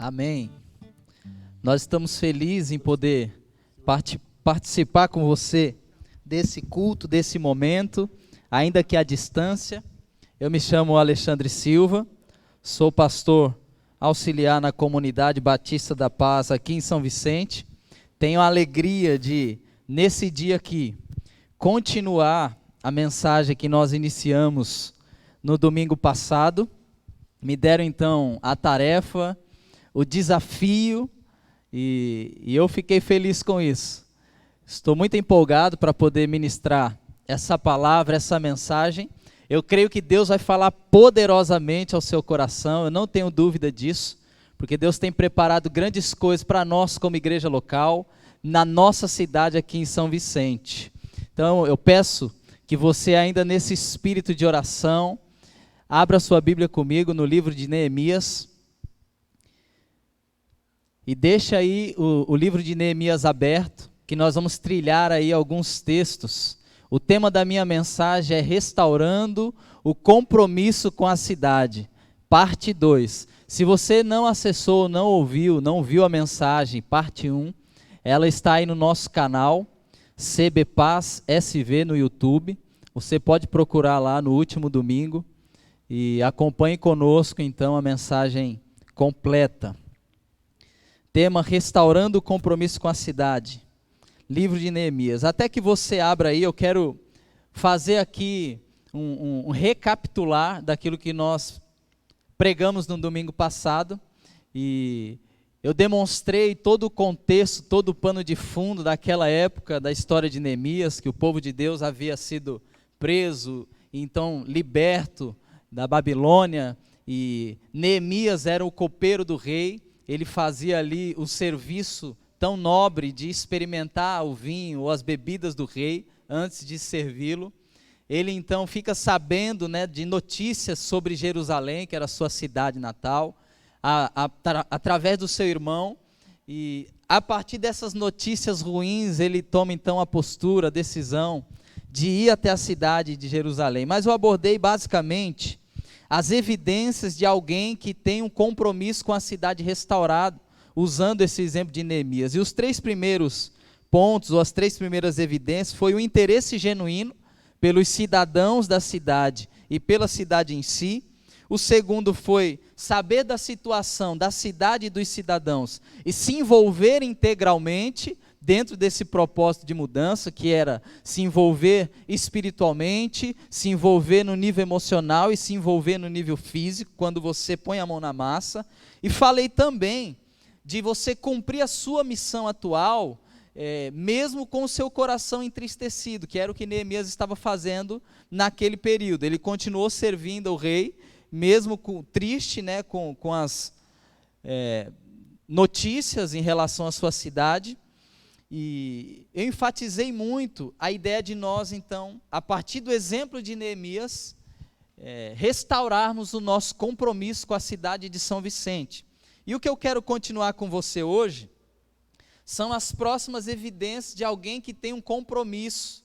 Amém. Nós estamos felizes em poder participar com você desse culto, desse momento, ainda que à distância. Eu me chamo Alexandre Silva, sou pastor auxiliar na comunidade Batista da Paz aqui em São Vicente. Tenho a alegria de, nesse dia aqui, continuar a mensagem que nós iniciamos no domingo passado. Me deram então a tarefa, o desafio, e eu fiquei feliz com isso. Estou muito empolgado para poder ministrar essa palavra, essa mensagem. Eu creio que Deus vai falar poderosamente ao seu coração, eu não tenho dúvida disso, porque Deus tem preparado grandes coisas para nós como igreja local, na nossa cidade aqui em São Vicente. Então eu peço que você ainda nesse espírito de oração, abra sua Bíblia comigo no livro de Neemias, e deixa aí o livro de Neemias aberto, que nós vamos trilhar aí alguns textos. O tema da minha mensagem é Restaurando o Compromisso com a Cidade, parte 2. Se você não acessou, não viu a mensagem, parte 1, ela está aí no nosso canal, CB Paz SV no YouTube. Você pode procurar lá no último domingo e acompanhe conosco então a mensagem completa. Tema Restaurando o Compromisso com a Cidade, livro de Neemias. Até que você abra aí, eu quero fazer aqui um recapitular daquilo que nós pregamos no domingo passado, e eu demonstrei todo o contexto, todo o pano de fundo daquela época da história de Neemias, que o povo de Deus havia sido preso, então liberto da Babilônia, e Neemias era o copeiro do rei. Ele fazia ali o serviço tão nobre de experimentar o vinho ou as bebidas do rei antes de servi-lo. Ele então fica sabendo, de notícias sobre Jerusalém, que era a sua cidade natal, através do seu irmão, e a partir dessas notícias ruins, ele toma então a postura, a decisão de ir até a cidade de Jerusalém. Mas eu abordei basicamente as evidências de alguém que tem um compromisso com a cidade restaurada, usando esse exemplo de Neemias. E os 3 primeiros pontos, ou as 3 primeiras evidências, foi o interesse genuíno pelos cidadãos da cidade e pela cidade em si. O segundo foi saber da situação da cidade e dos cidadãos e se envolver integralmente dentro desse propósito de mudança, que era se envolver espiritualmente, se envolver no nível emocional e se envolver no nível físico, quando você põe a mão na massa. E falei também de você cumprir a sua missão atual, mesmo com o seu coração entristecido, que era o que Neemias estava fazendo naquele período. Ele continuou servindo ao rei, mesmo triste, com as notícias em relação à sua cidade. E eu enfatizei muito a ideia de nós, então, a partir do exemplo de Neemias, restaurarmos o nosso compromisso com a cidade de São Vicente. E o que eu quero continuar com você hoje são as próximas evidências de alguém que tem um compromisso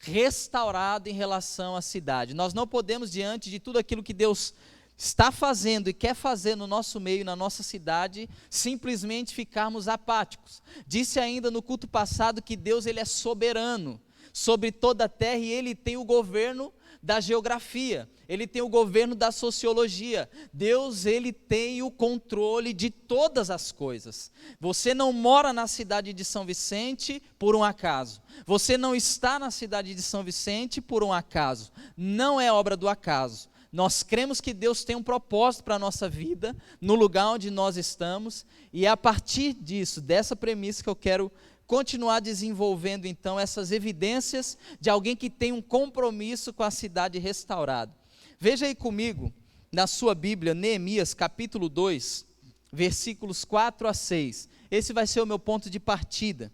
restaurado em relação à cidade. Nós não podemos, diante de tudo aquilo que Deus está fazendo e quer fazer no nosso meio, na nossa cidade, simplesmente ficarmos apáticos. Disse ainda no culto passado que Deus ele é soberano sobre toda a terra, e Ele tem o governo da geografia, Ele tem o governo da sociologia. Deus ele tem o controle de todas as coisas. Você não mora na cidade de São Vicente por um acaso, você não está na cidade de São Vicente por um acaso, não é obra do acaso. Nós cremos que Deus tem um propósito para a nossa vida, no lugar onde nós estamos, e é a partir disso, dessa premissa, que eu quero continuar desenvolvendo então essas evidências de alguém que tem um compromisso com a cidade restaurada. Veja aí comigo, na sua Bíblia, Neemias capítulo 2, versículos 4 a 6. Esse vai ser o meu ponto de partida.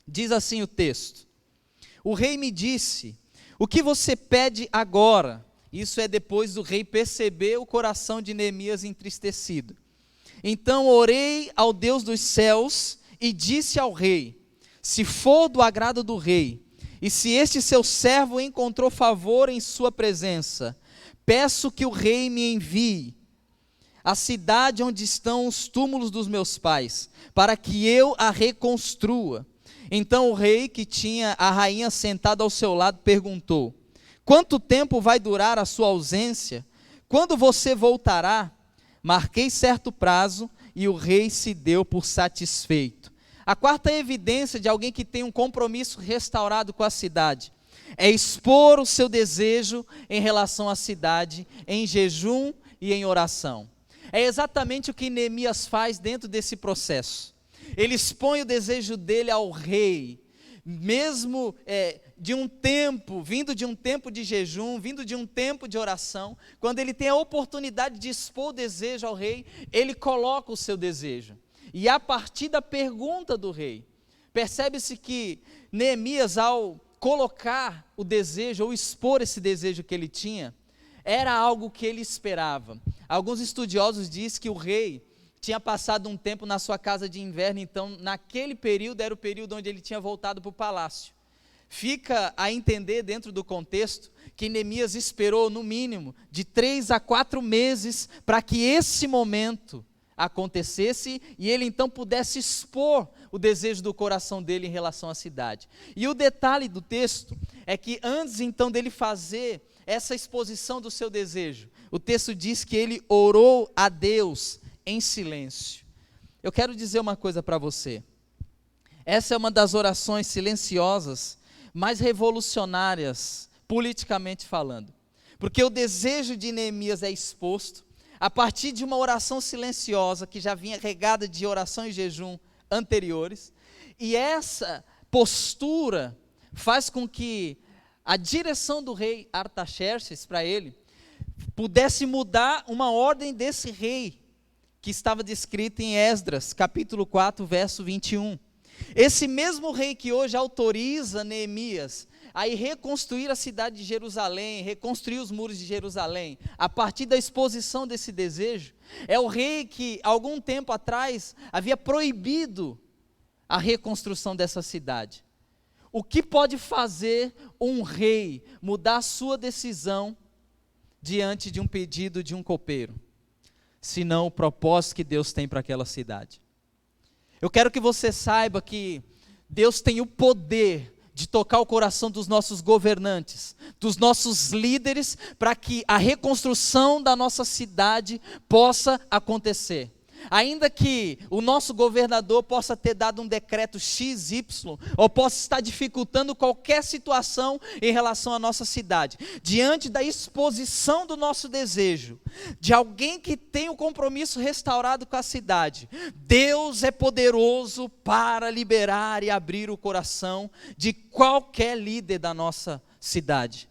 Diz assim o texto: O rei me disse, o que você pede agora? Isso é depois do rei perceber o coração de Neemias entristecido. Então orei ao Deus dos céus e disse ao rei: se for do agrado do rei, e se este seu servo encontrou favor em sua presença, peço que o rei me envie a cidade onde estão os túmulos dos meus pais, para que eu a reconstrua. Então o rei, que tinha a rainha sentada ao seu lado, perguntou: quanto tempo vai durar a sua ausência? Quando você voltará? Marquei certo prazo e o rei se deu por satisfeito. A quarta evidência de alguém que tem um compromisso restaurado com a cidade é expor o seu desejo em relação à cidade, em jejum e em oração. É exatamente o que Neemias faz dentro desse processo. Ele expõe o desejo dele ao rei, mesmo vindo de um tempo de jejum, vindo de um tempo de oração. Quando ele tem a oportunidade de expor o desejo ao rei, ele coloca o seu desejo. E a partir da pergunta do rei, percebe-se que Neemias, ao colocar o desejo, ou expor esse desejo que ele tinha, era algo que ele esperava. Alguns estudiosos dizem que o rei tinha passado um tempo na sua casa de inverno, então naquele período era o período onde ele tinha voltado para o palácio. Fica a entender dentro do contexto que Neemias esperou no mínimo de 3 a 4 meses para que esse momento acontecesse e ele então pudesse expor o desejo do coração dele em relação à cidade. E o detalhe do texto é que antes então dele fazer essa exposição do seu desejo, o texto diz que ele orou a Deus em silêncio. Eu quero dizer uma coisa para você. Essa é uma das orações silenciosas mais revolucionárias, politicamente falando. Porque o desejo de Neemias é exposto a partir de uma oração silenciosa, que já vinha regada de oração e jejum anteriores. E essa postura faz com que a direção do rei Artaxerxes para ele pudesse mudar uma ordem desse rei, que estava descrita em Esdras, capítulo 4, verso 21. Esse mesmo rei que hoje autoriza Neemias a ir reconstruir a cidade de Jerusalém, reconstruir os muros de Jerusalém, a partir da exposição desse desejo, é o rei que, algum tempo atrás, havia proibido a reconstrução dessa cidade. O que pode fazer um rei mudar a sua decisão diante de um pedido de um copeiro, senão o propósito que Deus tem para aquela cidade? Eu quero que você saiba que Deus tem o poder de tocar o coração dos nossos governantes, dos nossos líderes, para que a reconstrução da nossa cidade possa acontecer. Ainda que o nosso governador possa ter dado um decreto XY, ou possa estar dificultando qualquer situação em relação à nossa cidade, diante da exposição do nosso desejo, de alguém que tem o compromisso restaurado com a cidade, Deus é poderoso para liberar e abrir o coração de qualquer líder da nossa cidade.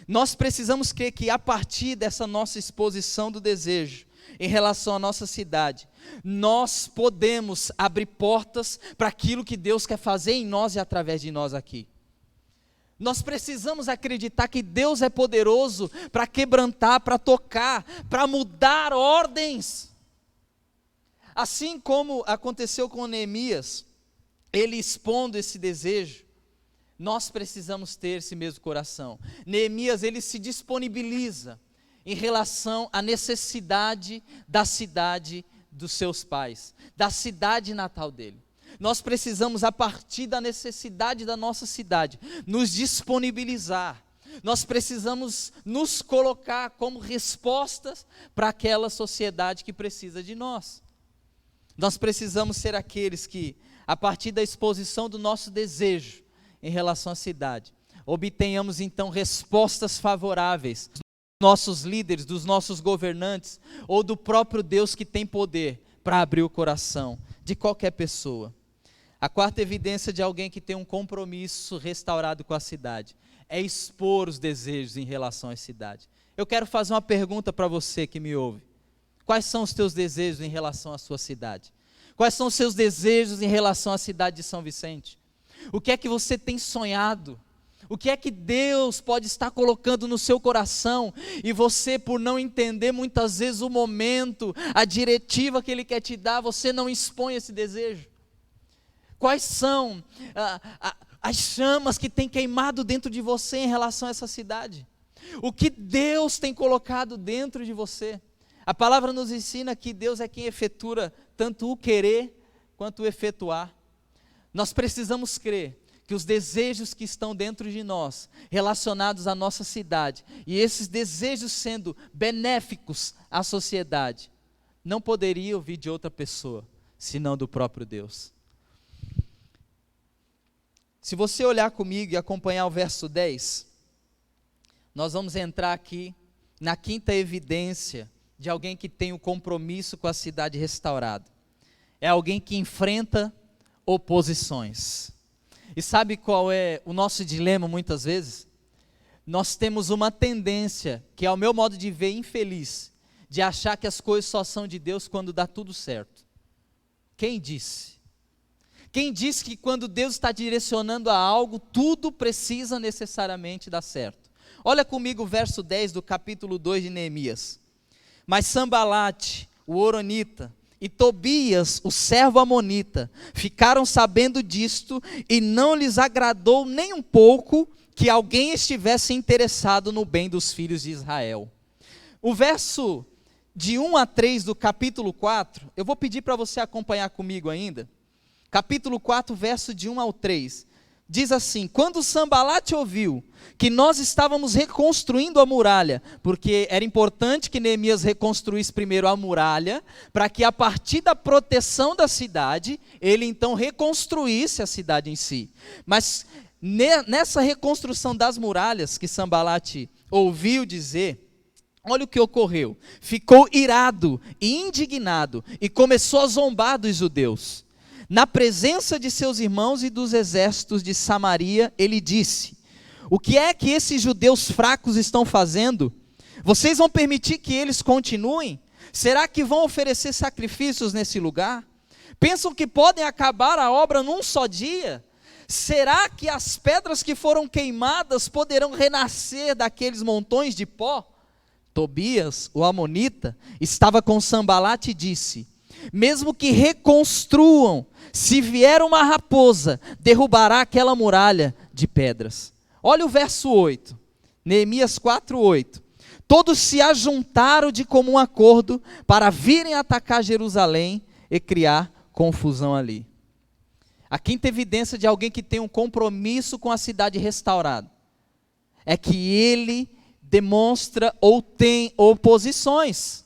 Nós precisamos crer que a partir dessa nossa exposição do desejo, em relação à nossa cidade, nós podemos abrir portas para aquilo que Deus quer fazer em nós e através de nós aqui. Nós precisamos acreditar que Deus é poderoso para quebrantar, para tocar, para mudar ordens. Assim como aconteceu com Neemias, ele expondo esse desejo, nós precisamos ter esse mesmo coração. Neemias, ele se disponibiliza em relação à necessidade da cidade dos seus pais, da cidade natal dele. Nós precisamos, a partir da necessidade da nossa cidade, nos disponibilizar. Nós precisamos nos colocar como respostas para aquela sociedade que precisa de nós. Nós precisamos ser aqueles que, a partir da exposição do nosso desejo em relação à cidade, obtenhamos então respostas favoráveis nossos líderes, dos nossos governantes, ou do próprio Deus que tem poder para abrir o coração de qualquer pessoa. A quarta evidência de alguém que tem um compromisso restaurado com a cidade é expor os desejos em relação à cidade. Eu quero fazer uma pergunta para você que me ouve. Quais são os teus desejos em relação à sua cidade? Quais são os seus desejos em relação à cidade de São Vicente? O que é que você tem sonhado? O que é que Deus pode estar colocando no seu coração e você, por não entender muitas vezes o momento, a diretiva que Ele quer te dar, você não expõe esse desejo? Quais são as chamas que tem queimado dentro de você em relação a essa cidade? O que Deus tem colocado dentro de você? A palavra nos ensina que Deus é quem efetua tanto o querer quanto o efetuar. Nós precisamos crer que os desejos que estão dentro de nós, relacionados à nossa cidade, e esses desejos sendo benéficos à sociedade, não poderiam vir de outra pessoa, senão do próprio Deus. Se você olhar comigo e acompanhar o verso 10, nós vamos entrar aqui na quinta evidência de alguém que tem um compromisso com a cidade restaurada. É alguém que enfrenta oposições. E sabe qual é o nosso dilema muitas vezes? Nós temos uma tendência, que é o meu modo de ver infeliz, de achar que as coisas só são de Deus quando dá tudo certo. Quem disse? Quem disse que quando Deus está direcionando a algo, tudo precisa necessariamente dar certo? Olha comigo o verso 10 do capítulo 2 de Neemias. Mas Sambalate, o horonita, e Tobias, o servo amonita, ficaram sabendo disto, e não lhes agradou nem um pouco que alguém estivesse interessado no bem dos filhos de Israel. O verso de 1 a 3 do capítulo 4, eu vou pedir para você acompanhar comigo ainda. Capítulo 4, verso de 1 ao 3. Diz assim: quando Sambalate ouviu que nós estávamos reconstruindo a muralha, porque era importante que Neemias reconstruísse primeiro a muralha, para que a partir da proteção da cidade, ele então reconstruísse a cidade em si. Mas nessa reconstrução das muralhas que Sambalate ouviu dizer, olha o que ocorreu: ficou irado e indignado e começou a zombar dos judeus. Na presença de seus irmãos e dos exércitos de Samaria, ele disse: o que é que esses judeus fracos estão fazendo? Vocês vão permitir que eles continuem? Será que vão oferecer sacrifícios nesse lugar? Pensam que podem acabar a obra num só dia? Será que as pedras que foram queimadas poderão renascer daqueles montões de pó? Tobias, o amonita, estava com Sambalate e disse: mesmo que reconstruam, se vier uma raposa, derrubará aquela muralha de pedras. Olha o verso 8, Neemias 4:8. Todos se ajuntaram de comum acordo para virem atacar Jerusalém e criar confusão ali. A quinta evidência de alguém que tem um compromisso com a cidade restaurada é que ele demonstra ou tem oposições.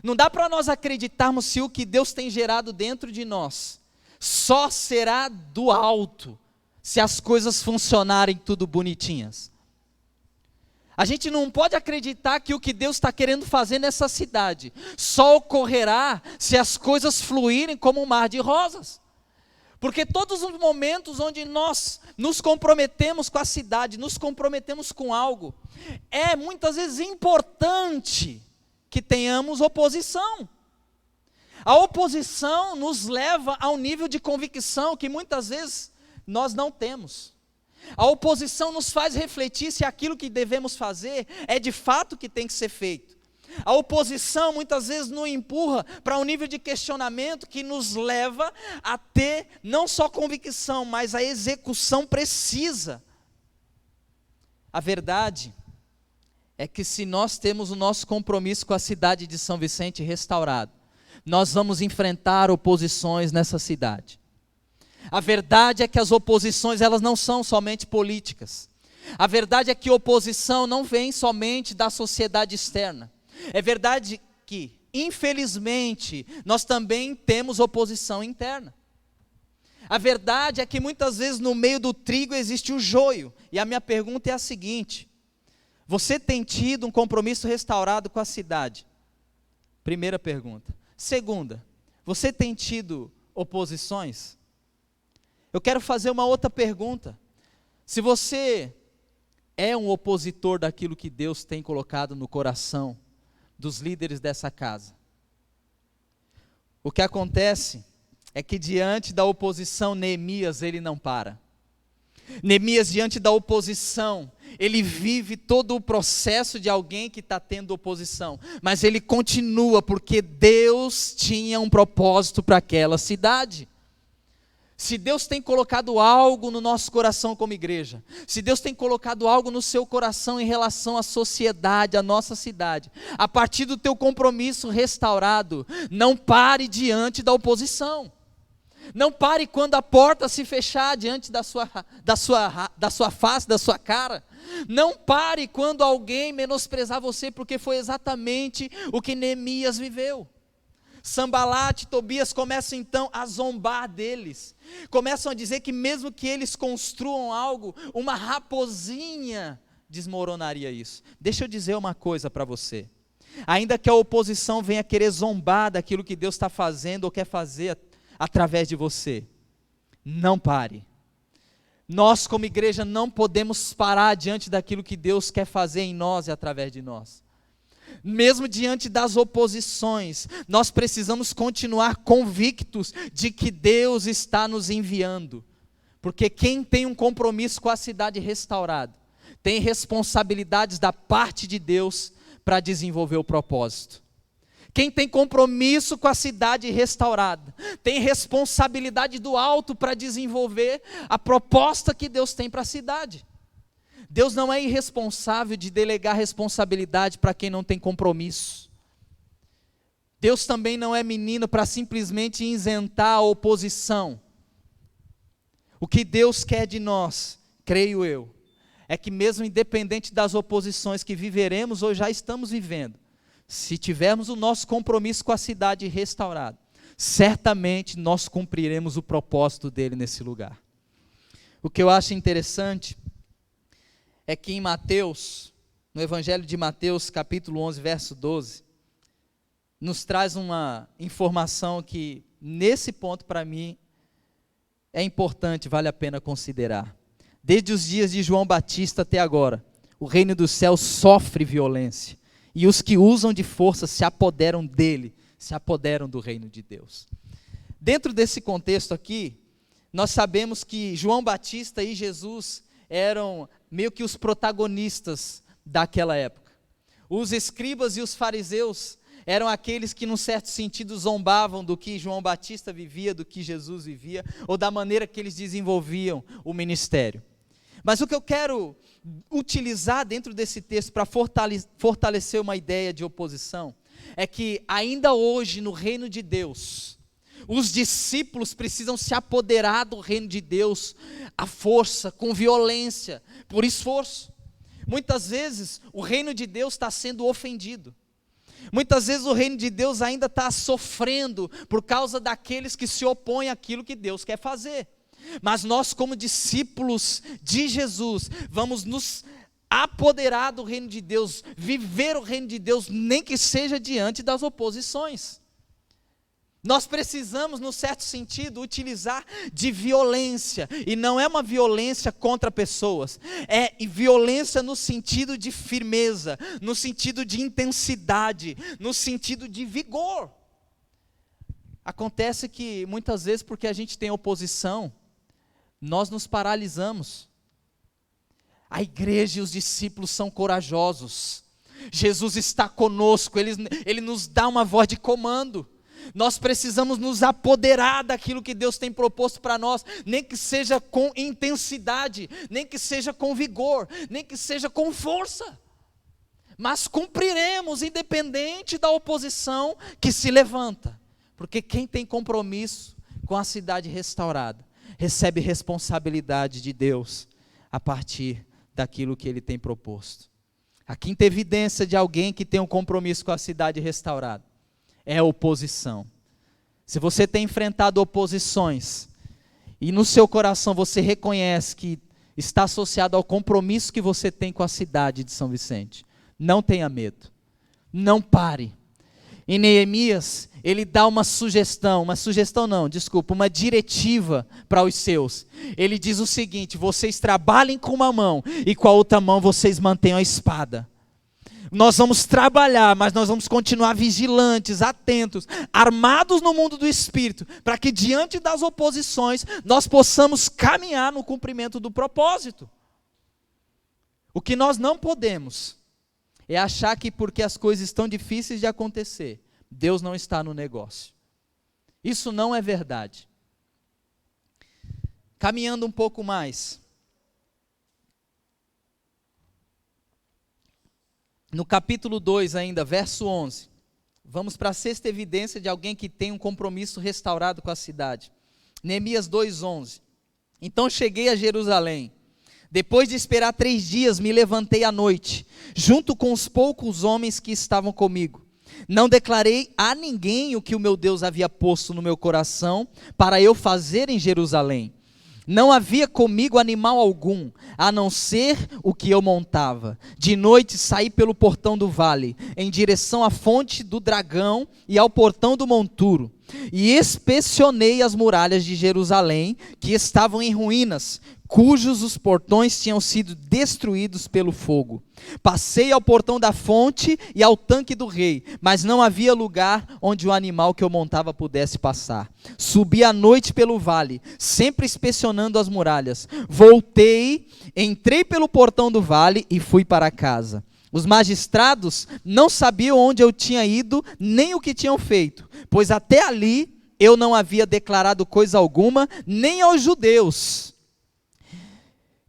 Não dá para nós acreditarmos se o que Deus tem gerado dentro de nós só será do alto, se as coisas funcionarem tudo bonitinhas. A gente não pode acreditar que o que Deus está querendo fazer nessa cidade só ocorrerá se as coisas fluírem como um mar de rosas. Porque todos os momentos onde nós nos comprometemos com a cidade, nos comprometemos com algo, é muitas vezes importante que tenhamos oposição. A oposição nos leva a um nível de convicção que muitas vezes nós não temos. A oposição nos faz refletir se aquilo que devemos fazer é de fato que tem que ser feito. A oposição muitas vezes nos empurra para um nível de questionamento que nos leva a ter não só convicção, mas a execução precisa. A verdade é que se nós temos o nosso compromisso com a cidade de São Vicente restaurado, nós vamos enfrentar oposições nessa cidade. A verdade é que as oposições, elas não são somente políticas. A verdade é que oposição não vem somente da sociedade externa. É verdade que, infelizmente, nós também temos oposição interna. A verdade é que muitas vezes no meio do trigo existe o joio. E a minha pergunta é a seguinte: você tem tido um compromisso restaurado com a cidade? Primeira pergunta. Segunda, você tem tido oposições? Eu quero fazer uma outra pergunta. Se você é um opositor daquilo que Deus tem colocado no coração dos líderes dessa casa, o que acontece é que diante da oposição, Neemias, ele não para. Neemias, diante da oposição, ele vive todo o processo de alguém que está tendo oposição, mas ele continua, porque Deus tinha um propósito para aquela cidade. Se Deus tem colocado algo no nosso coração como igreja, se Deus tem colocado algo no seu coração em relação à sociedade, à nossa cidade, a partir do teu compromisso restaurado, não pare diante da oposição. Não pare quando a porta se fechar diante da sua face, da sua cara. Não pare quando alguém menosprezar você, porque foi exatamente o que Neemias viveu. Sanbalate e Tobias começam então a zombar deles, começam a dizer que mesmo que eles construam algo, uma raposinha desmoronaria isso. Deixa eu dizer uma coisa para você, ainda que a oposição venha querer zombar daquilo que Deus está fazendo ou quer fazer através de você, não pare. Nós como igreja não podemos parar diante daquilo que Deus quer fazer em nós e através de nós. Mesmo diante das oposições, nós precisamos continuar convictos de que Deus está nos enviando, porque quem tem um compromisso com a cidade restaurada, tem responsabilidades da parte de Deus para desenvolver o propósito. Quem tem compromisso com a cidade restaurada, tem responsabilidade do alto para desenvolver a proposta que Deus tem para a cidade. Deus não é irresponsável de delegar responsabilidade para quem não tem compromisso. Deus também não é menino para simplesmente isentar a oposição. O que Deus quer de nós, creio eu, é que mesmo independente das oposições que viveremos ou já estamos vivendo, se tivermos o nosso compromisso com a cidade restaurada, certamente nós cumpriremos o propósito dele nesse lugar. O que eu acho interessante é que em Mateus, no Evangelho de Mateus, capítulo 11, verso 12, nos traz uma informação que, nesse ponto, para mim, é importante, vale a pena considerar. Desde os dias de João Batista até agora, o reino dos céus sofre violência, e os que usam de força se apoderam dele, se apoderam do reino de Deus. Dentro desse contexto aqui, nós sabemos que João Batista e Jesus eram meio que os protagonistas daquela época. Os escribas e os fariseus eram aqueles que, num certo sentido, zombavam do que João Batista vivia, do que Jesus vivia, ou da maneira que eles desenvolviam o ministério. Mas o que eu quero utilizar dentro desse texto para fortalecer uma ideia de oposição, é que ainda hoje no reino de Deus, os discípulos precisam se apoderar do reino de Deus, à força, com violência, por esforço. Muitas vezes o reino de Deus está sendo ofendido. Muitas vezes o reino de Deus ainda está sofrendo por causa daqueles que se opõem àquilo que Deus quer fazer. Mas nós, como discípulos de Jesus, vamos nos apoderar do reino de Deus, viver o reino de Deus, nem que seja diante das oposições. Nós precisamos, no certo sentido, utilizar de violência, e não é uma violência contra pessoas, é violência no sentido de firmeza, no sentido de intensidade, no sentido de vigor. Acontece que muitas vezes, porque a gente tem oposição, nós nos paralisamos. A igreja e os discípulos são corajosos, Jesus está conosco, Ele nos dá uma voz de comando. Nós precisamos nos apoderar daquilo que Deus tem proposto para nós, nem que seja com intensidade, nem que seja com vigor, nem que seja com força, mas cumpriremos independente da oposição que se levanta, porque quem tem compromisso com a cidade restaurada, recebe responsabilidade de Deus a partir daquilo que Ele tem proposto. A quinta evidência de alguém que tem um compromisso com a cidade restaurada é a oposição. Se você tem enfrentado oposições, e no seu coração você reconhece que está associado ao compromisso que você tem com a cidade de São Vicente, não tenha medo, não pare. Em Neemias, ele dá uma diretiva para os seus. Ele diz o seguinte: vocês trabalhem com uma mão, e com a outra mão vocês mantenham a espada. Nós vamos trabalhar, mas nós vamos continuar vigilantes, atentos, armados no mundo do Espírito, para que diante das oposições, nós possamos caminhar no cumprimento do propósito. O que nós não podemos é achar que porque as coisas estão difíceis de acontecer, Deus não está no negócio. Isso não é verdade. Caminhando um pouco mais. No capítulo 2 ainda, verso 11. Vamos para a sexta evidência de alguém que tem um compromisso restaurado com a cidade. Neemias 2:11. Então cheguei a Jerusalém. Depois de esperar 3 dias, me levantei à noite, junto com os poucos homens que estavam comigo. Não declarei a ninguém o que o meu Deus havia posto no meu coração para eu fazer em Jerusalém. Não havia comigo animal algum, a não ser o que eu montava. De noite saí pelo portão do vale, em direção à fonte do dragão e ao portão do monturo. E inspecionei as muralhas de Jerusalém, que estavam em ruínas, cujos os portões tinham sido destruídos pelo fogo. Passei ao portão da fonte e ao tanque do rei, mas não havia lugar onde o animal que eu montava pudesse passar. Subi à noite pelo vale, sempre inspecionando as muralhas. Voltei, entrei pelo portão do vale e fui para casa. Os magistrados não sabiam onde eu tinha ido, nem o que tinham feito, pois até ali eu não havia declarado coisa alguma, nem aos judeus,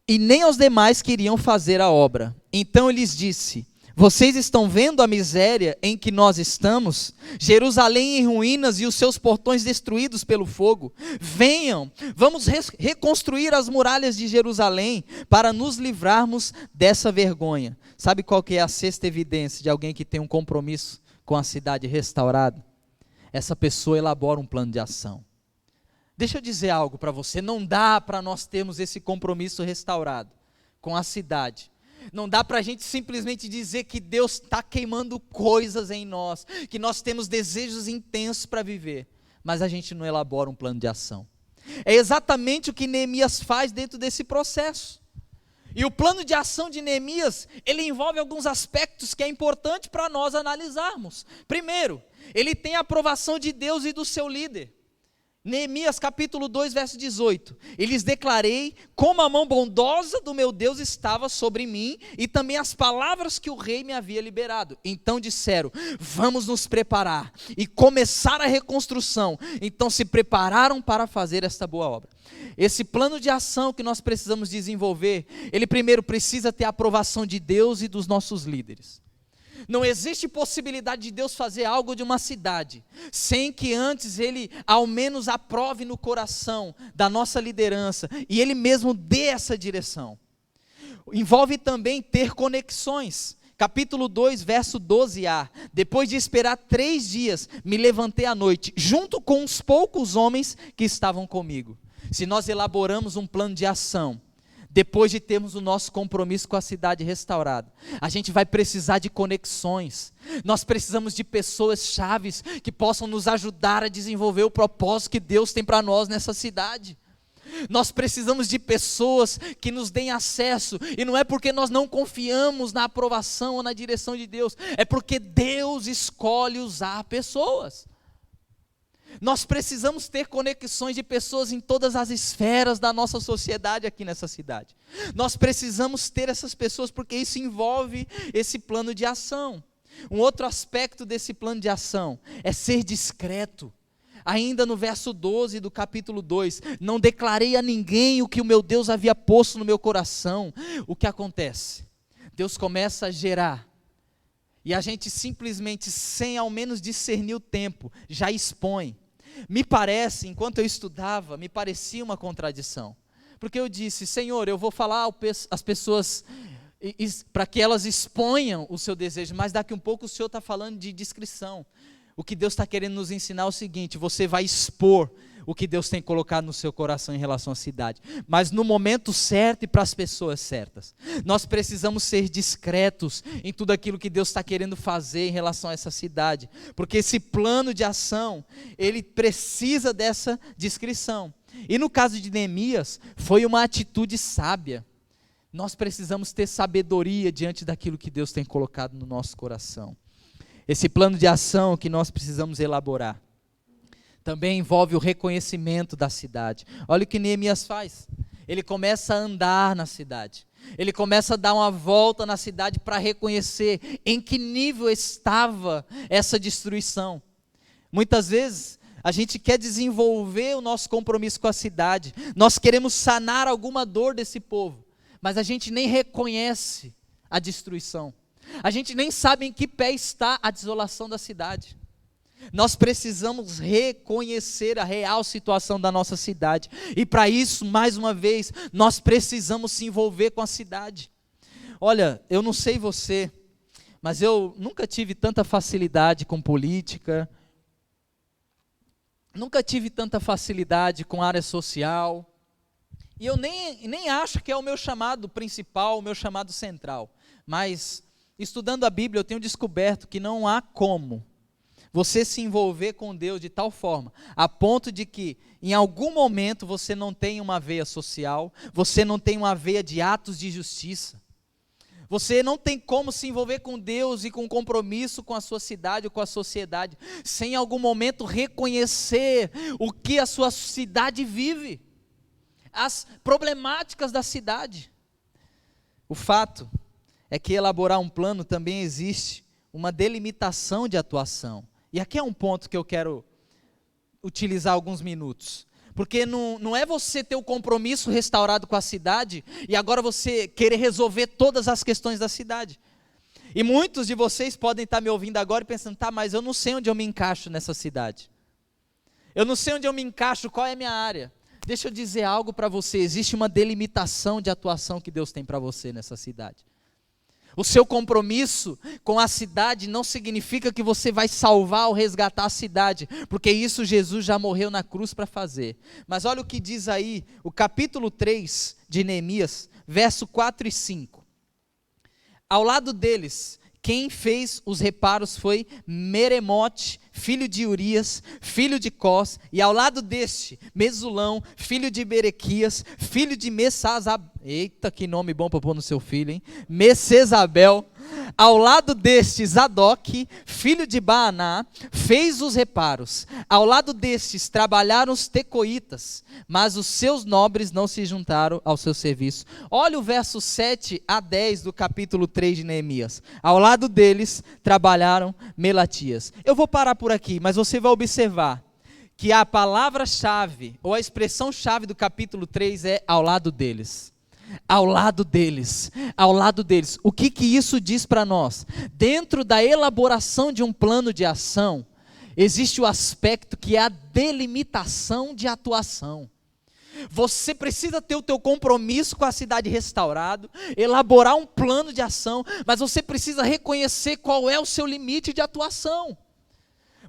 e nem aos demais que iriam fazer a obra. Então eu lhes disse: vocês estão vendo a miséria em que nós estamos? Jerusalém em ruínas e os seus portões destruídos pelo fogo. Venham, vamos reconstruir as muralhas de Jerusalém para nos livrarmos dessa vergonha. Sabe qual que é a sexta evidência de alguém que tem um compromisso com a cidade restaurada? Essa pessoa elabora um plano de ação. Deixa eu dizer algo para você, não dá para nós termos esse compromisso restaurado com a cidade. Não dá para a gente simplesmente dizer que Deus está queimando coisas em nós, que nós temos desejos intensos para viver, mas a gente não elabora um plano de ação. É exatamente o que Neemias faz dentro desse processo. E o plano de ação de Neemias, ele envolve alguns aspectos que é importante para nós analisarmos. Primeiro, ele tem a aprovação de Deus e do seu líder. Neemias capítulo 2, verso 18, e lhes declarei como a mão bondosa do meu Deus estava sobre mim, e também as palavras que o rei me havia liberado. Então disseram: vamos nos preparar e começar a reconstrução. Então se prepararam para fazer esta boa obra. Esse plano de ação que nós precisamos desenvolver, ele primeiro precisa ter a aprovação de Deus e dos nossos líderes. Não existe possibilidade de Deus fazer algo de uma cidade, sem que antes Ele ao menos aprove no coração da nossa liderança, e Ele mesmo dê essa direção. Envolve também ter conexões. Capítulo 2, verso 12a. Depois de esperar 3 dias, me levantei à noite, junto com uns poucos homens que estavam comigo. Se nós elaboramos um plano de ação, depois de termos o nosso compromisso com a cidade restaurada, a gente vai precisar de conexões. Nós precisamos de pessoas chaves que possam nos ajudar a desenvolver o propósito que Deus tem para nós nessa cidade. Nós precisamos de pessoas que nos deem acesso, e não é porque nós não confiamos na aprovação ou na direção de Deus, é porque Deus escolhe usar pessoas. Nós precisamos ter conexões de pessoas em todas as esferas da nossa sociedade aqui nessa cidade. Nós precisamos ter essas pessoas porque isso envolve esse plano de ação. Um outro aspecto desse plano de ação é ser discreto. Ainda no verso 12 do capítulo 2, não declarei a ninguém o que o meu Deus havia posto no meu coração. O que acontece? Deus começa a gerar, e a gente simplesmente, sem ao menos discernir o tempo, já expõe. Me parece, enquanto eu estudava, me parecia uma contradição, porque eu disse: Senhor, eu vou falar às pessoas para que elas exponham o seu desejo, mas daqui um pouco o Senhor está falando de discrição. O que Deus está querendo nos ensinar é o seguinte: você vai expor o que Deus tem colocado no seu coração em relação à cidade, mas no momento certo e para as pessoas certas. Nós precisamos ser discretos em tudo aquilo que Deus está querendo fazer em relação a essa cidade, porque esse plano de ação, ele precisa dessa discrição. E no caso de Neemias, foi uma atitude sábia. Nós precisamos ter sabedoria diante daquilo que Deus tem colocado no nosso coração. Esse plano de ação que nós precisamos elaborar também envolve o reconhecimento da cidade. Olha o que Neemias faz. Ele começa a andar na cidade. Ele começa a dar uma volta na cidade para reconhecer em que nível estava essa destruição. Muitas vezes A gente quer desenvolver o nosso compromisso com a cidade. Nós queremos sanar alguma dor desse povo. Mas a gente nem reconhece a destruição. A gente nem sabe em que pé está a desolação da cidade. Nós precisamos reconhecer a real situação da nossa cidade. E para isso, mais uma vez, nós precisamos se envolver com a cidade. Olha, eu não sei você, mas eu nunca tive tanta facilidade com política. Nunca tive tanta facilidade com área social. E eu nem acho que é o meu chamado principal, o meu chamado central. Mas, estudando a Bíblia, eu tenho descoberto que não há como você se envolver com Deus de tal forma, a ponto de que, em algum momento, você não tenha uma veia social, você não tem uma veia de atos de justiça. Você não tem como se envolver com Deus e com compromisso com a sua cidade ou com a sociedade, sem em algum momento reconhecer o que a sua cidade vive, as problemáticas da cidade. O fato é que elaborar um plano também existe uma delimitação de atuação. E aqui é um ponto que eu quero utilizar alguns minutos. Porque não é você ter o compromisso restaurado com a cidade e agora você querer resolver todas as questões da cidade. E muitos de vocês podem estar me ouvindo agora e pensando, tá, mas eu não sei onde eu me encaixo nessa cidade. Eu não sei onde eu me encaixo, qual é a minha área. Deixa eu dizer algo para você, existe uma delimitação de atuação que Deus tem para você nessa cidade. O seu compromisso com a cidade não significa que você vai salvar ou resgatar a cidade, porque isso Jesus já morreu na cruz para fazer. Mas olha o que diz aí, o capítulo 3 de Neemias, verso 4 e 5. Ao lado deles, quem fez os reparos foi Meremote, filho de Urias, filho de Cós, e ao lado deste, Mesulão, filho de Berequias, filho de Messazabel. Eita, que nome bom para pôr no seu filho, hein? Messezabel. Ao lado deste, Zadok, filho de Baaná, fez os reparos. Ao lado destes, trabalharam os tecoitas, mas os seus nobres não se juntaram ao seu serviço. Olha o verso 7 a 10 do capítulo 3 de Neemias. Ao lado deles, trabalharam Melatias. Eu vou parar por aqui, mas você vai observar que a palavra-chave, ou a expressão-chave do capítulo 3 é ao lado deles. Ao lado deles, ao lado deles. O que isso diz para nós? Dentro da elaboração de um plano de ação, existe o aspecto que é a delimitação de atuação. Você precisa ter o teu compromisso com a cidade restaurado, elaborar um plano de ação, mas você precisa reconhecer qual é o seu limite de atuação.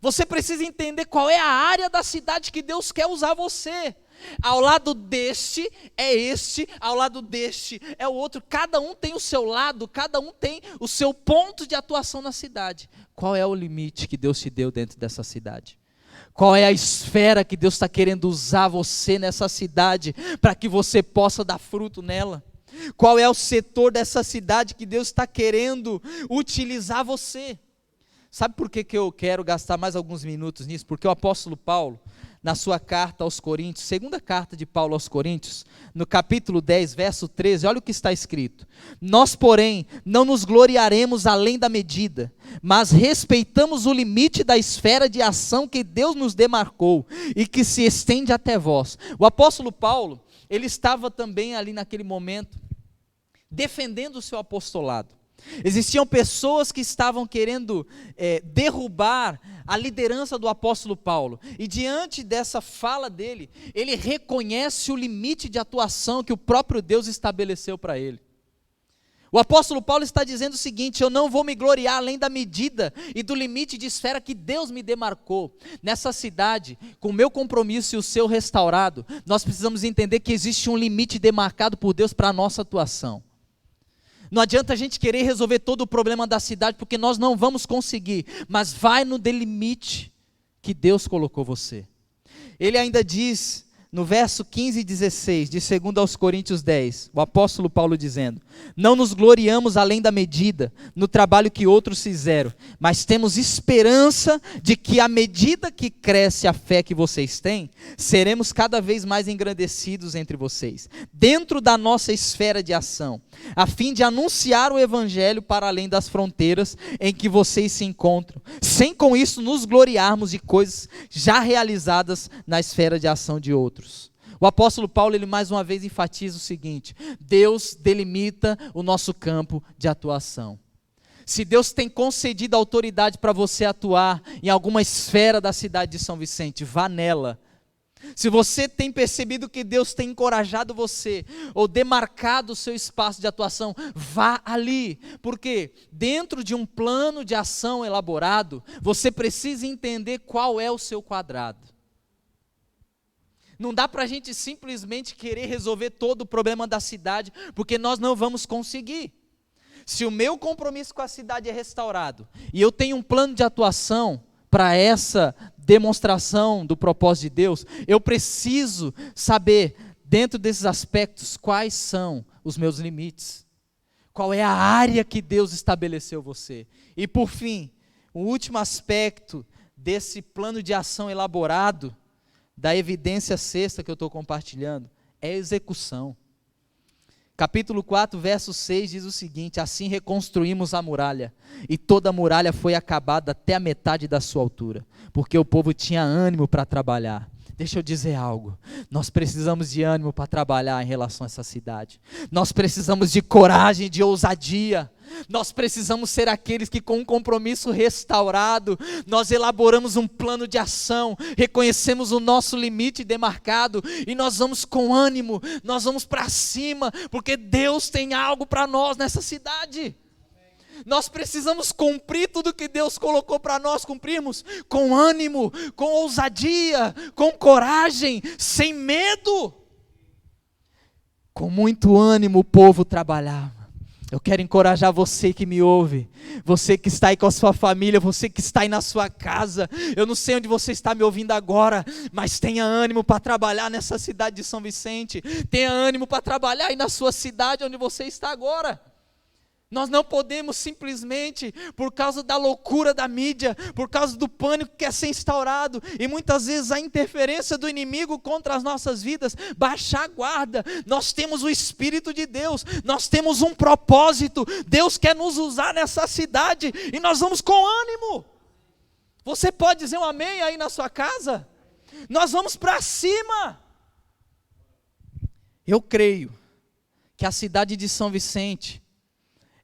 Você precisa entender qual é a área da cidade que Deus quer usar você. Ao lado deste é este, ao lado deste é o outro. Cada um tem o seu lado, cada um tem o seu ponto de atuação na cidade. Qual é o limite que Deus te deu dentro dessa cidade? Qual é a esfera que Deus está querendo usar você nessa cidade para que você possa dar fruto nela? Qual é o setor dessa cidade que Deus está querendo utilizar você? Sabe por que eu quero gastar mais alguns minutos nisso? Porque o apóstolo Paulo, na sua carta aos Coríntios, segunda carta de Paulo aos Coríntios, no capítulo 10, verso 13, olha o que está escrito. Nós, porém, não nos gloriaremos além da medida, mas respeitamos o limite da esfera de ação que Deus nos demarcou e que se estende até vós. O apóstolo Paulo, ele estava também ali naquele momento, defendendo o seu apostolado. Existiam pessoas que estavam querendo derrubar a liderança do apóstolo Paulo, e diante dessa fala dele, ele reconhece o limite de atuação que o próprio Deus estabeleceu para ele. O apóstolo Paulo está dizendo o seguinte: eu não vou me gloriar além da medida e do limite de esfera que Deus me demarcou. Nessa cidade, com o meu compromisso e o seu restaurado, nós precisamos entender que existe um limite demarcado por Deus para a nossa atuação. Não adianta a gente querer resolver todo o problema da cidade, porque nós não vamos conseguir, mas vai no limite que Deus colocou você. Ele ainda diz no verso 15 e 16, de 2 aos Coríntios 10, o apóstolo Paulo dizendo: não nos gloriamos além da medida, no trabalho que outros fizeram, mas temos esperança de que à medida que cresce a fé que vocês têm, seremos cada vez mais engrandecidos entre vocês, dentro da nossa esfera de ação, a fim de anunciar o evangelho para além das fronteiras em que vocês se encontram, sem com isso nos gloriarmos de coisas já realizadas na esfera de ação de outros. O apóstolo Paulo, ele mais uma vez enfatiza o seguinte: Deus delimita o nosso campo de atuação. Se Deus tem concedido autoridade para você atuar em alguma esfera da cidade de São Vicente, vá nela. Se você tem percebido que Deus tem encorajado você, ou demarcado o seu espaço de atuação, vá ali, porque dentro de um plano de ação elaborado, você precisa entender qual é o seu quadrado. Não dá para a gente simplesmente querer resolver todo o problema da cidade, porque nós não vamos conseguir. Se o meu compromisso com a cidade é restaurado, e eu tenho um plano de atuação para essa demonstração do propósito de Deus, eu preciso saber, dentro desses aspectos, quais são os meus limites. Qual é a área que Deus estabeleceu você. E por fim, o último aspecto desse plano de ação elaborado, da evidência sexta que eu estou compartilhando, é a execução. Capítulo 4, verso 6 diz o seguinte: assim reconstruímos a muralha, e toda a muralha foi acabada até a metade da sua altura, porque o povo tinha ânimo para trabalhar. Deixa eu dizer algo, nós precisamos de ânimo para trabalhar em relação a essa cidade, nós precisamos de coragem, de ousadia, nós precisamos ser aqueles que com um compromisso restaurado, nós elaboramos um plano de ação, reconhecemos o nosso limite demarcado, e nós vamos com ânimo, nós vamos para cima, porque Deus tem algo para nós nessa cidade. Nós precisamos cumprir tudo que Deus colocou para nós cumprirmos, com ânimo, com ousadia, com coragem, sem medo. Com muito ânimo o povo trabalhava. Eu quero encorajar você que me ouve, você que está aí com a sua família, você que está aí na sua casa. Eu não sei onde você está me ouvindo agora, mas tenha ânimo para trabalhar nessa cidade de São Vicente. Tenha ânimo para trabalhar aí na sua cidade onde você está agora. Nós não podemos simplesmente, por causa da loucura da mídia, por causa do pânico que quer ser instaurado, e muitas vezes a interferência do inimigo contra as nossas vidas, baixar a guarda. Nós temos o Espírito de Deus, nós temos um propósito, Deus quer nos usar nessa cidade, e nós vamos com ânimo. Você pode dizer um amém aí na sua casa? Nós vamos para cima. Eu creio que a cidade de São Vicente,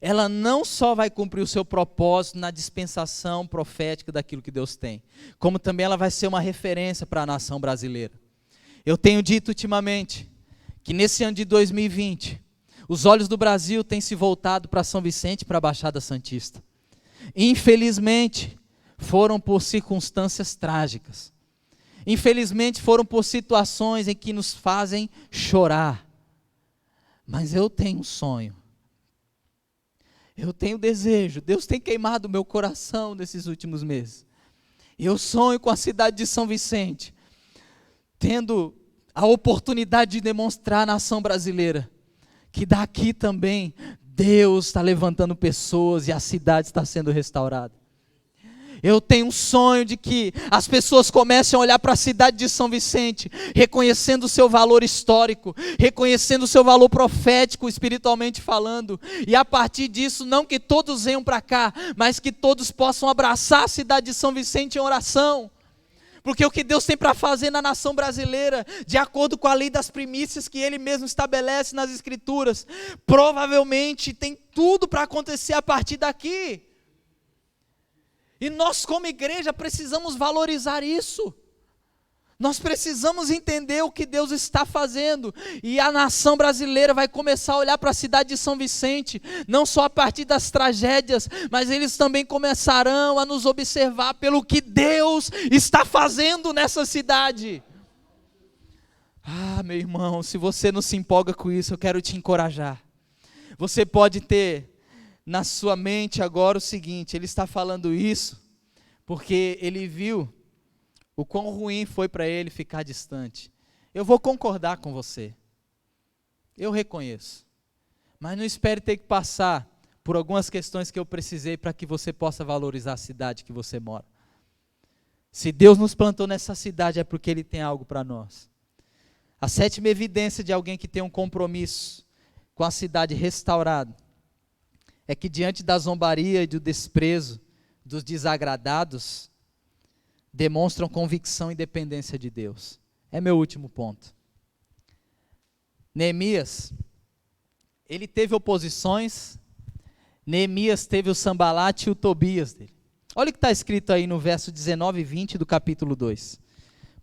ela não só vai cumprir o seu propósito na dispensação profética daquilo que Deus tem, como também ela vai ser uma referência para a nação brasileira. Eu tenho dito ultimamente que nesse ano de 2020, os olhos do Brasil têm se voltado para São Vicente e para a Baixada Santista. Infelizmente, foram por circunstâncias trágicas. Infelizmente, foram por situações em que nos fazem chorar. Mas eu tenho um sonho. Eu tenho desejo, Deus tem queimado o meu coração nesses últimos meses. Eu sonho com a cidade de São Vicente, tendo a oportunidade de demonstrar à nação brasileira, que daqui também Deus está levantando pessoas e a cidade está sendo restaurada. Eu tenho um sonho de que as pessoas comecem a olhar para a cidade de São Vicente, reconhecendo o seu valor histórico, reconhecendo o seu valor profético, espiritualmente falando, e a partir disso, não que todos venham para cá, mas que todos possam abraçar a cidade de São Vicente em oração, porque o que Deus tem para fazer na nação brasileira, de acordo com a lei das primícias que Ele mesmo estabelece nas Escrituras, provavelmente tem tudo para acontecer a partir daqui. E nós como igreja precisamos valorizar isso. Nós precisamos entender o que Deus está fazendo. E a nação brasileira vai começar a olhar para a cidade de São Vicente, não só a partir das tragédias, mas eles também começarão a nos observar pelo que Deus está fazendo nessa cidade. Ah, meu irmão, se você não se empolga com isso, eu quero te encorajar. Você pode ter na sua mente agora o seguinte: ele está falando isso porque ele viu o quão ruim foi para ele ficar distante. Eu vou concordar com você. Eu reconheço. Mas não espere ter que passar por algumas questões que eu precisei para que você possa valorizar a cidade que você mora. Se Deus nos plantou nessa cidade é porque Ele tem algo para nós. A sétima evidência de alguém que tem um compromisso com a cidade restaurada é que diante da zombaria e do desprezo dos desagradados, demonstram convicção e dependência de Deus. É meu último ponto. Neemias, ele teve oposições. Neemias teve o Sambalate e o Tobias dele. Olha o que está escrito aí no verso 19 e 20 do capítulo 2.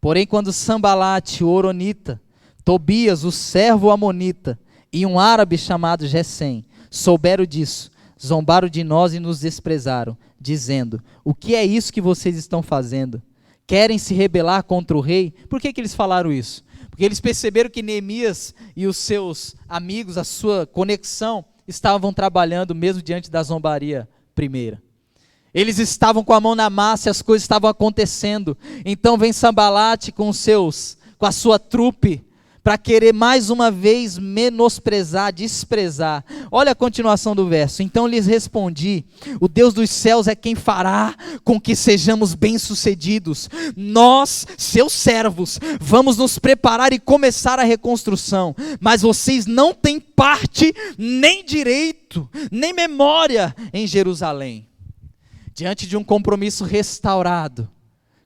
Porém, quando Sambalate, o Horonita, Tobias, o servo amonita, e um árabe chamado Gesem, souberam disso, zombaram de nós e nos desprezaram, dizendo: o que é isso que vocês estão fazendo? Querem se rebelar contra o rei? Por que eles falaram isso? Porque eles perceberam que Neemias e os seus amigos, a sua conexão, estavam trabalhando mesmo diante da zombaria primeira. Eles estavam com a mão na massa e as coisas estavam acontecendo. Então vem Sambalate com a sua trupe, para querer mais uma vez menosprezar, desprezar. Olha a continuação do verso. Então lhes respondi: o Deus dos céus é quem fará com que sejamos bem-sucedidos. Nós, seus servos, vamos nos preparar e começar a reconstrução. Mas vocês não têm parte, nem direito, nem memória em Jerusalém. Diante de um compromisso restaurado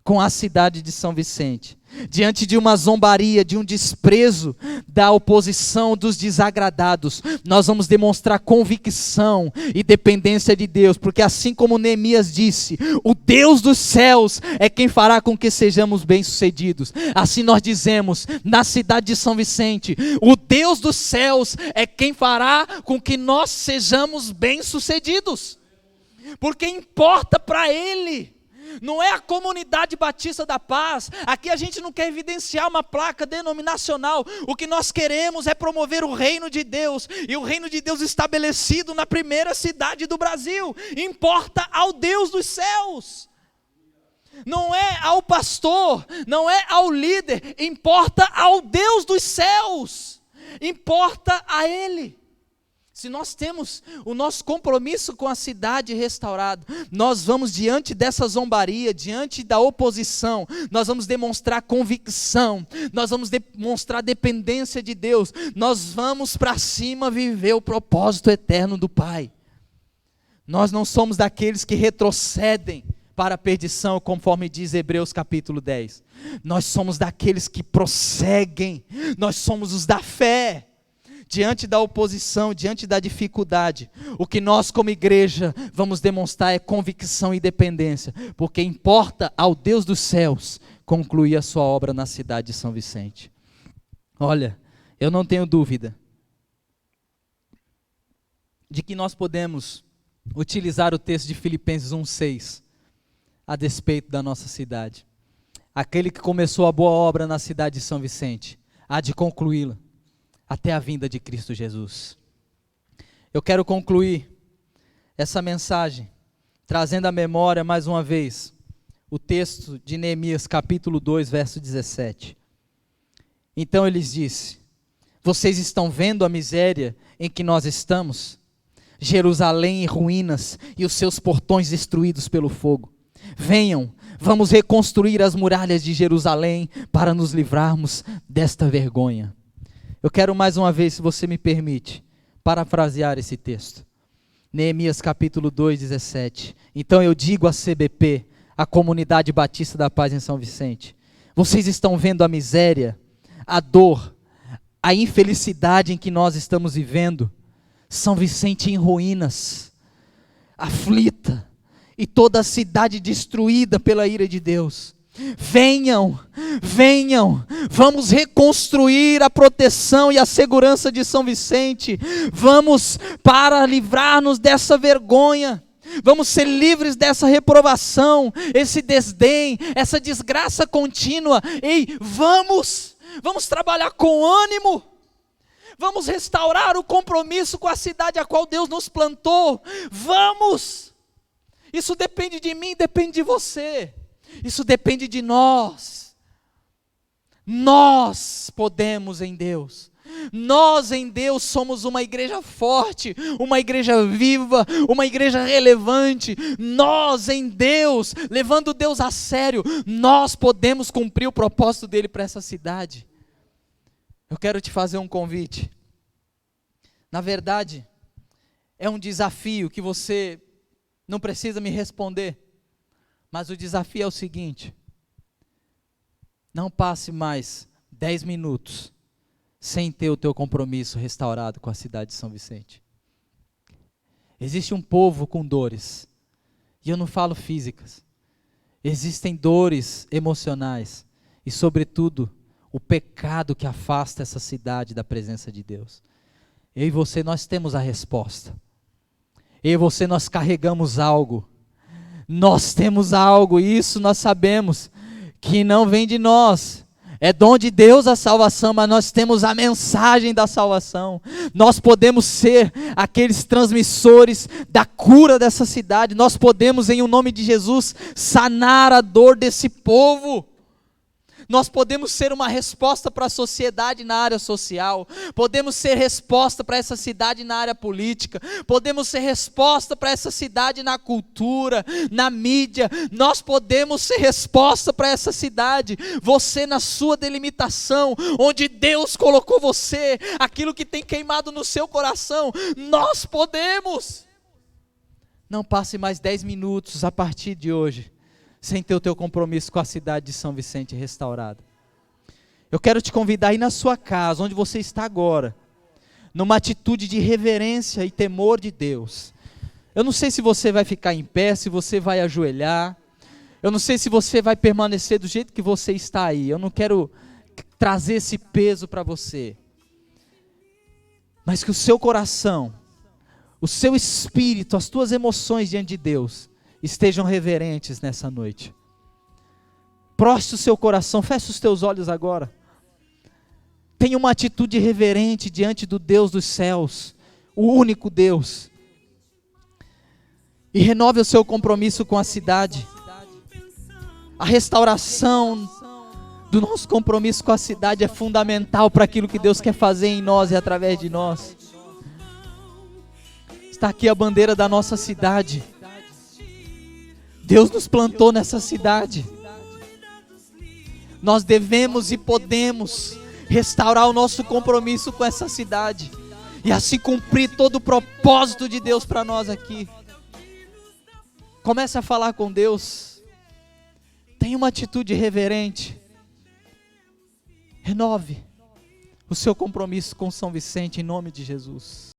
com a cidade de São Vicente, diante de uma zombaria, de um desprezo da oposição dos desagradados, nós vamos demonstrar convicção e dependência de Deus, porque assim como Neemias disse, o Deus dos céus é quem fará com que sejamos bem-sucedidos. Assim nós dizemos na cidade de São Vicente, o Deus dos céus é quem fará com que nós sejamos bem-sucedidos, porque importa para Ele. Não é a Comunidade Batista da Paz. Aqui a gente não quer evidenciar uma placa denominacional. O que nós queremos é promover o reino de Deus, e o reino de Deus estabelecido na primeira cidade do Brasil. Importa ao Deus dos céus. Não é ao pastor, não é ao líder, importa ao Deus dos céus. Importa a Ele. Se nós temos o nosso compromisso com a cidade restaurado, nós vamos diante dessa zombaria, diante da oposição, nós vamos demonstrar convicção, nós vamos demonstrar dependência de Deus, nós vamos para cima viver o propósito eterno do Pai. Nós não somos daqueles que retrocedem para a perdição, conforme diz Hebreus capítulo 10. Nós somos daqueles que prosseguem, nós somos os da fé. Diante da oposição, diante da dificuldade, o que nós como igreja vamos demonstrar é convicção e dependência, porque importa ao Deus dos céus concluir a sua obra na cidade de São Vicente. Olha, eu não tenho dúvida de que nós podemos utilizar o texto de Filipenses 1:6 a despeito da nossa cidade. Aquele que começou a boa obra na cidade de São Vicente há de concluí-la até a vinda de Cristo Jesus. Eu quero concluir essa mensagem trazendo à memória mais uma vez o texto de Neemias capítulo 2, verso 17. Então ele disse: vocês estão vendo a miséria em que nós estamos? Jerusalém em ruínas e os seus portões destruídos pelo fogo. Venham, vamos reconstruir as muralhas de Jerusalém para nos livrarmos desta vergonha. Eu quero mais uma vez, se você me permite, parafrasear esse texto. Neemias capítulo 2, 17. Então eu digo à CBP, a Comunidade Batista da Paz em São Vicente: vocês estão vendo a miséria, a dor, a infelicidade em que nós estamos vivendo? São Vicente em ruínas, aflita, e toda a cidade destruída pela ira de Deus. Venham, venham, vamos reconstruir a proteção e a segurança de São Vicente, vamos para livrar-nos dessa vergonha, vamos ser livres dessa reprovação, esse desdém, essa desgraça contínua. Ei, vamos trabalhar com ânimo, vamos restaurar o compromisso com a cidade a qual Deus nos plantou, vamos, isso depende de mim, depende de você. Isso depende de nós. Nós podemos em Deus. Nós em Deus somos uma igreja forte, uma igreja viva, uma igreja relevante. Nós em Deus, levando Deus a sério, nós podemos cumprir o propósito dele para essa cidade. Eu quero te fazer um convite. Na verdade, é um desafio que você não precisa me responder, mas o desafio é o seguinte: não passe mais 10 minutos sem ter o teu compromisso restaurado com a cidade de São Vicente. Existe um povo com dores, e eu não falo físicas, existem dores emocionais, e sobretudo, o pecado que afasta essa cidade da presença de Deus. Eu e você, nós temos a resposta. Eu e você, nós carregamos algo. Nós temos algo, e isso nós sabemos, que não vem de nós. É dom de Deus a salvação, mas nós temos a mensagem da salvação. Nós podemos ser aqueles transmissores da cura dessa cidade. Nós podemos, em o nome de Jesus, sanar a dor desse povo. Nós podemos ser uma resposta para a sociedade na área social, podemos ser resposta para essa cidade na área política, podemos ser resposta para essa cidade na cultura, na mídia. Nós podemos ser resposta para essa cidade. Você na sua delimitação, onde Deus colocou você, aquilo que tem queimado no seu coração, nós podemos. Não passe mais 10 minutos a partir de hoje sem ter o teu compromisso com a cidade de São Vicente restaurada. Eu quero te convidar aí na sua casa, onde você está agora, numa atitude de reverência e temor de Deus. Eu não sei se você vai ficar em pé, se você vai ajoelhar, eu não sei se você vai permanecer do jeito que você está aí. Eu não quero trazer esse peso para você, mas que o seu coração, o seu espírito, as tuas emoções diante de Deus estejam reverentes nessa noite. Proste o seu coração, feche os teus olhos agora. Tenha uma atitude reverente diante do Deus dos céus, o único Deus. E renove o seu compromisso com a cidade. A restauração do nosso compromisso com a cidade é fundamental para aquilo que Deus quer fazer em nós e através de nós. Está aqui a bandeira da nossa cidade. Deus nos plantou nessa cidade. Nós devemos e podemos restaurar o nosso compromisso com essa cidade e assim cumprir todo o propósito de Deus para nós aqui. Comece a falar com Deus. Tenha uma atitude reverente. Renove o seu compromisso com São Vicente em nome de Jesus.